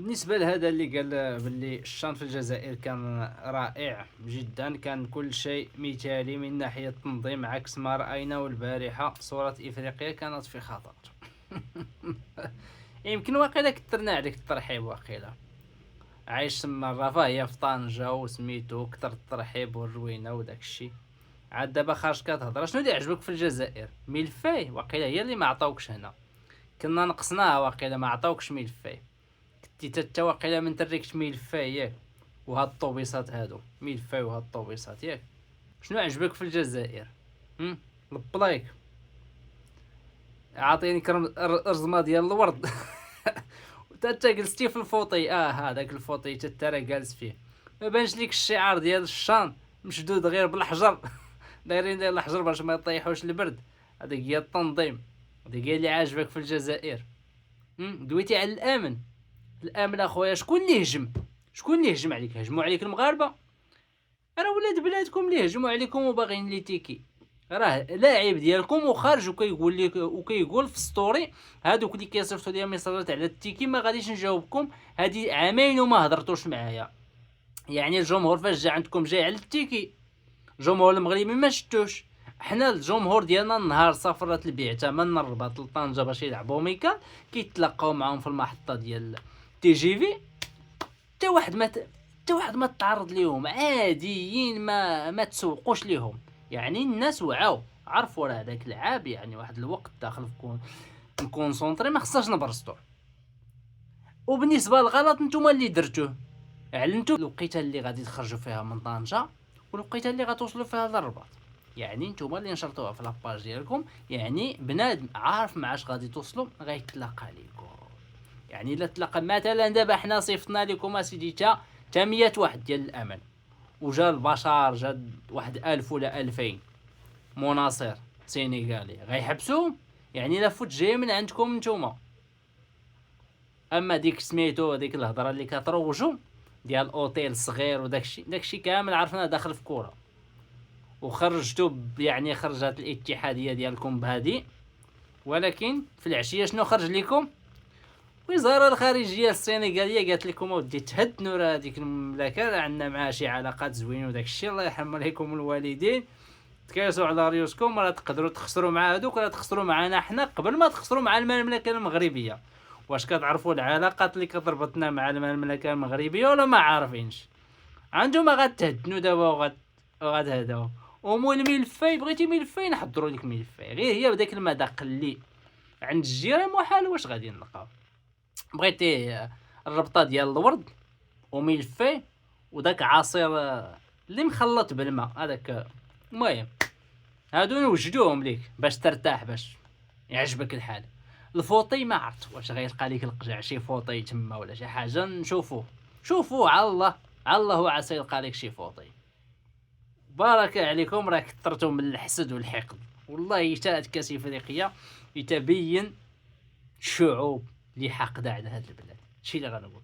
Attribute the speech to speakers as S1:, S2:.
S1: بالنسبة لهذا اللي قال باللي الشان في الجزائر كان رائع جدا، كان كل شيء مثالي من ناحية التنظيم عكس ما رأينا، والبارحة صورة إفريقيا كانت في خطر. يمكن واقيلا كترنا عليك الترحيب، واقيلا عايش تما الرفاهية في طنجة وسميتو كتر الترحيب والروينة وداك الشي. عاد دابا خارج كتهضر شنو اللي عجبك في الجزائر؟ ميلفاي واقيلا هي اللي ما عطاوكش هنا، كنا نقصناها واقيلا ما عطاوكش ميلفاي. كنتي تا واقيلا من تريكت ميلفاي ياك، وهاد الطوبيسات هادو ميلفاي وهاد الطوبيسات ياك. شنو عجبك في الجزائر؟ البلايك عاطيني كرم رزمه ديال الورد. تا جلستي في الفوطي، هذاك الفوطي تا راه جالس فيه، ما بانش ليك الشعار ديال الشان مشدود غير بالحجر. دايرين ديال الحجر باش ما يطيحوش البرد. هذاك هي التنظيم، هذاك هي اللي عاجبك في الجزائر. دويتي على الامن. الامن اخويا شكون اللي هجم؟ شكون اللي هجم عليك؟ هجموا عليك المغاربه؟ راه ولاد بلادكم اللي هجموا عليكم وباغيين لي تيكي. راه لاعب ديالكم وخارج وكيقول لك وكيقول في ستوري هادوك اللي كيصيفطوا ليا ميساجات على التيكي ما غاديش نجاوبكم، هادي عامين وما هضرتوش معايا. يعني الجمهور فاش جا عندكم جاي على التيكي، الجمهور المغربي ما شتوش. حنا الجمهور ديالنا النهار سافرت البيعته من الرباط لطنجه باش يلعبوا ميكال كيتلاقاو معاهم في المحطه ديال تي جي في. حتى واحد ما تعرض ليهم، عاديين، ما تسوقوش ليهم. يعني الناس وعاو عرفوا راه داك العاب يعني واحد الوقت داخل في نكونسونطري ما خصناش نبرزطو. وبالنسبه للغلط نتوما اللي درتوه، اعلنتوا الوقيته اللي غادي تخرجوا فيها من طنجه والوقيته اللي غتوصلوا فيها للرباط. يعني نتوما اللي نشرتوها في لاباج ديالكم، يعني بنادم عارف معاش غادي توصلوا غيتلاقى ليكم. يعني الا تلاقى مثلا دابا حنا صيفطنا لكم اسيدي تا 100 واحد ديال الامل، وجا البشر جا واحد 1000 ولا 2000 مناصر سينيغالي غيحبسوهم؟ يعني لا فوت جاي من عندكم نتوما. اما ديك سميتو ديك الهضره اللي كتروجوا ديال اوتيل صغير داكشي كامل عرفنا داخل في كوره. وخرجتو يعني خرجت الاتحاديه ديالكم بهادي، ولكن في العشيه شنو خرج لكم؟ وزاره الخارجيه السنغاليه قالت لكم اودي تهدنوا راه هذيك المملكه راه عندنا معها شي علاقات زوينه وداك الشيء، الله يرحم عليكم الوالدين، تكاسوا على ريوسكم، راه تقدروا تخسروا مع هذوك ولا تخسروا معنا حنا قبل ما تخسروا مع المملكه المغربيه. واش كتعرفوا العلاقات اللي كتربطنا مع المملكه المغربيه ولا ما عارفينش؟ عندهم غتهدنوا دابا وغتهداو. ومول ملفاي بغيتي ملفاي نحضروا لك ملفاي، غير هي بداك المذاق اللي عند الجيران محال واش غادي نلقاو. بغيتي الربطه ديال الورد وملفاي وداك عصير اللي مخلط بالماء هذاك، المهم هادو نوجدوهم ليك باش ترتاح باش يعجبك الحال. الفوطي ما عرفت واش غيلقى ليك القجع شي فوطي تما ولا شي حاجه، شوفوا على الله، على الله عسى يلقى لك شي فوطي. بارك عليكم، راه كثرتوا من الحسد والحقد. والله حتى كاس افريقيا يتبين شعوب اللي حاقده على هاد البلاد، شي اللي غنقول.